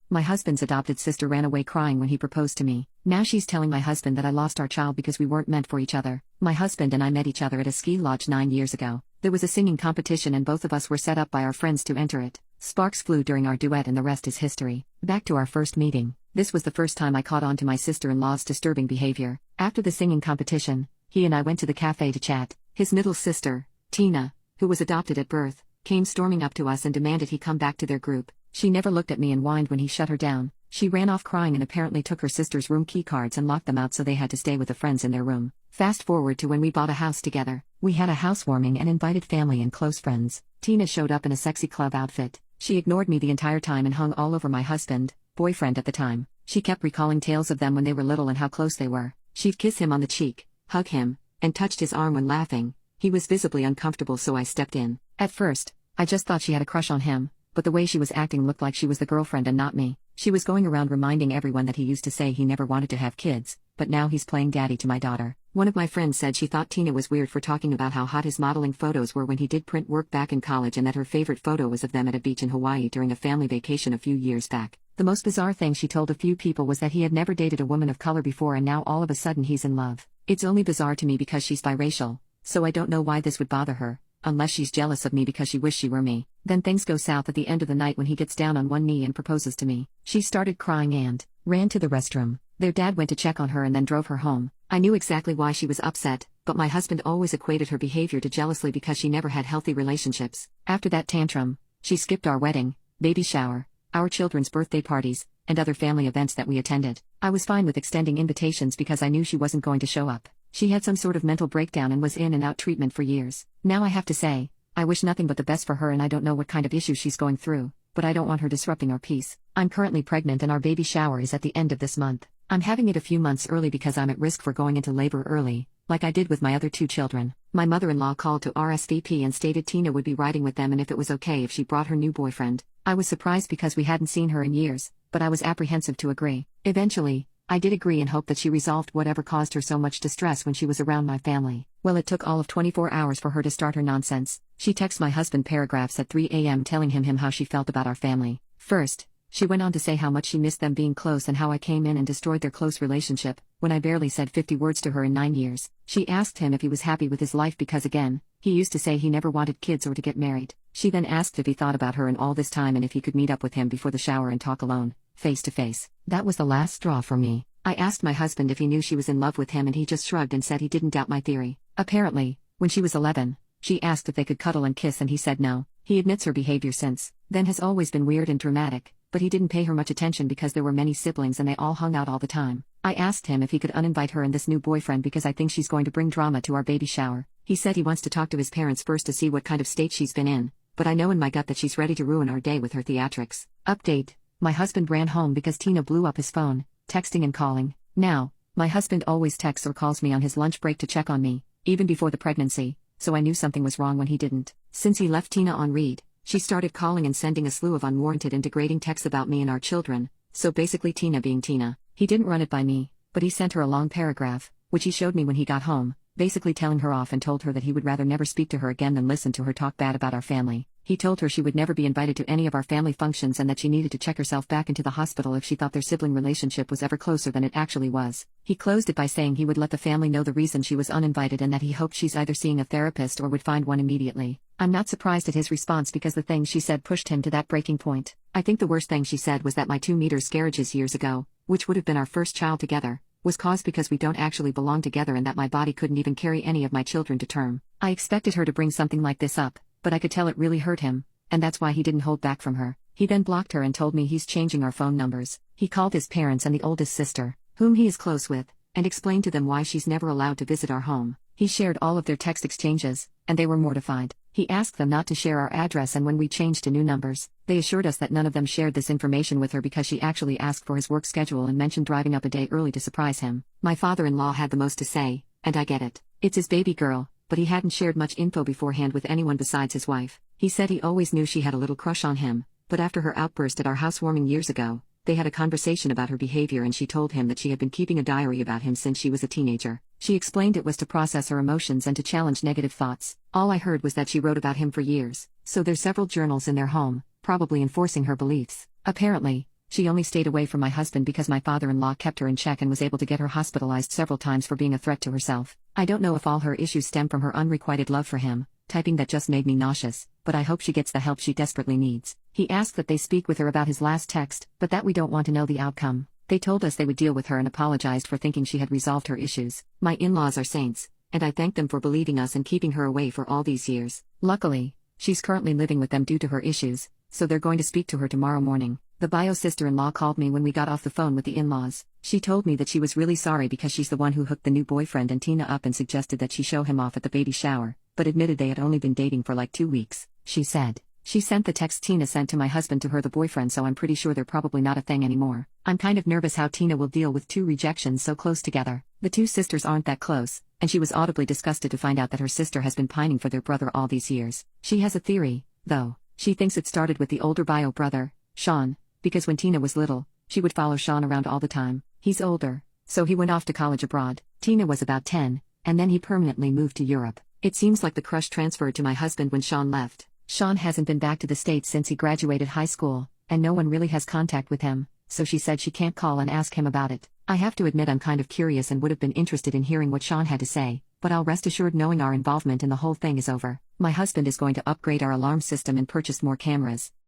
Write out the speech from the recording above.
My husband's adopted sister ran away crying when he proposed to me. Now she's telling my husband that I lost our child because we weren't meant for each other. My husband and I met each other at a ski lodge 9 years ago. There was a singing competition and both of us were set up by our friends to enter it. Sparks flew during our duet and the rest is history. Back to our first meeting. This was the first time I caught on to my sister-in-law's disturbing behavior. After the singing competition, he and I went to the cafe to chat. His middle sister, Tina, who was adopted at birth, came storming up to us and demanded he come back to their group. She never looked at me and whined when he shut her down. She ran off crying and apparently took her sister's room key cards and locked them out so they had to stay with the friends in their room. Fast forward to when we bought a house together. We had a housewarming and invited family and close friends. Tina showed up in a sexy club outfit. She ignored me the entire time and hung all over my husband, boyfriend at the time. She kept recalling tales of them when they were little and how close they were. She'd kiss him on the cheek, hug him, and touched his arm when laughing. He was visibly uncomfortable so I stepped in. At first, I just thought she had a crush on him, but the way she was acting looked like she was the girlfriend and not me. She was going around reminding everyone that he used to say he never wanted to have kids, but now he's playing daddy to my daughter. One of my friends said she thought Tina was weird for talking about how hot his modeling photos were when he did print work back in college and that her favorite photo was of them at a beach in Hawaii during a family vacation a few years back. The most bizarre thing she told a few people was that he had never dated a woman of color before and now all of a sudden he's in love. It's only bizarre to me because she's biracial, so I don't know why this would bother her, unless she's jealous of me because she wished she were me. Then things go south at the end of the night when he gets down on one knee and proposes to me. She started crying and ran to the restroom. Their dad went to check on her and then drove her home. I knew exactly why she was upset, but my husband always equated her behavior to jealousy because she never had healthy relationships. After that tantrum, she skipped our wedding, baby shower, our children's birthday parties, and other family events that we attended. I was fine with extending invitations because I knew she wasn't going to show up. She had some sort of mental breakdown and was in and out treatment for years. Now I have to say, I wish nothing but the best for her and I don't know what kind of issues she's going through, but I don't want her disrupting our peace. I'm currently pregnant and our baby shower is at the end of this month. I'm having it a few months early because I'm at risk for going into labor early, like I did with my other 2 children. My mother-in-law called to RSVP and stated Tina would be riding with them and if it was okay if she brought her new boyfriend. I was surprised because we hadn't seen her in years, but I was apprehensive to agree. Eventually, I did agree and hoped that she resolved whatever caused her so much distress when she was around my family. Well, it took all of 24 hours for her to start her nonsense. She texted my husband paragraphs at 3 a.m. telling him how she felt about our family. First, she went on to say how much she missed them being close and how I came in and destroyed their close relationship, when I barely said 50 words to her in 9 years. She asked him if he was happy with his life because again, he used to say he never wanted kids or to get married. She then asked if he thought about her in all this time and if he could meet up with him before the shower and talk alone, face to face. That was the last straw for me. I asked my husband if he knew she was in love with him and he just shrugged and said he didn't doubt my theory. Apparently, when she was 11, she asked if they could cuddle and kiss and he said no. He admits her behavior since then has always been weird and dramatic, but he didn't pay her much attention because there were many siblings and they all hung out all the time. I asked him if he could uninvite her and this new boyfriend because I think she's going to bring drama to our baby shower. He said he wants to talk to his parents first to see what kind of state she's been in, but I know in my gut that she's ready to ruin our day with her theatrics. Update: my husband ran home because Tina blew up his phone, texting and calling. Now, my husband always texts or calls me on his lunch break to check on me, even before the pregnancy, so I knew something was wrong when he didn't. Since he left Tina on read, she started calling and sending a slew of unwarranted and degrading texts about me and our children, so basically Tina being Tina. He didn't run it by me, but he sent her a long paragraph, which he showed me when he got home, basically telling her off and told her that he would rather never speak to her again than listen to her talk bad about our family. He told her she would never be invited to any of our family functions and that she needed to check herself back into the hospital if she thought their sibling relationship was ever closer than it actually was. He closed it by saying he would let the family know the reason she was uninvited and that he hoped she's either seeing a therapist or would find one immediately. I'm not surprised at his response because the things she said pushed him to that breaking point. I think the worst thing she said was that my 2 miscarriages years ago, which would have been our first child together, was caused because we don't actually belong together and that my body couldn't even carry any of my children to term. I expected her to bring something like this up, but I could tell it really hurt him, and that's why he didn't hold back from her. He then blocked her and told me he's changing our phone numbers. He called his parents and the oldest sister, whom he is close with, and explained to them why she's never allowed to visit our home. He shared all of their text exchanges, and they were mortified. He asked them not to share our address, and when we changed to new numbers, they assured us that none of them shared this information with her because she actually asked for his work schedule and mentioned driving up a day early to surprise him. My father-in-law had the most to say, and I get it. It's his baby girl, but he hadn't shared much info beforehand with anyone besides his wife. He said he always knew she had a little crush on him, but after her outburst at our housewarming years ago, they had a conversation about her behavior and she told him that she had been keeping a diary about him since she was a teenager. She explained it was to process her emotions and to challenge negative thoughts. All I heard was that she wrote about him for years, so there's several journals in their home, probably enforcing her beliefs. Apparently, She only stayed away from my husband because my father-in-law kept her in check and was able to get her hospitalized several times for being a threat to herself. I don't know if all her issues stem from her unrequited love for him, typing that just made me nauseous, but I hope she gets the help she desperately needs. He asked that they speak with her about his last text, but that we don't want to know the outcome. They told us they would deal with her and apologized for thinking she had resolved her issues. My in-laws are saints, and I thank them for believing us and keeping her away for all these years. Luckily, she's currently living with them due to her issues, so they're going to speak to her tomorrow morning. The bio sister-in-law called me when we got off the phone with the in-laws. She told me that she was really sorry because she's the one who hooked the new boyfriend and Tina up and suggested that she show him off at the baby shower, but admitted they had only been dating for like 2 weeks. She said she sent the text Tina sent to my husband to her the boyfriend, so I'm pretty sure they're probably not a thing anymore. I'm kind of nervous how Tina will deal with 2 rejections so close together. The 2 sisters aren't that close, and she was audibly disgusted to find out that her sister has been pining for their brother all these years. She has a theory, though. She thinks it started with the older bio brother, Sean, because when Tina was little, she would follow Sean around all the time. He's older, so he went off to college abroad. Tina was about 10, and then he permanently moved to Europe. It seems like the crush transferred to my husband when Sean left. Sean hasn't been back to the States since he graduated high school, and no one really has contact with him, so she said she can't call and ask him about it. I have to admit I'm kind of curious and would have been interested in hearing what Sean had to say, but I'll rest assured knowing our involvement in the whole thing is over. My husband is going to upgrade our alarm system and purchase more cameras.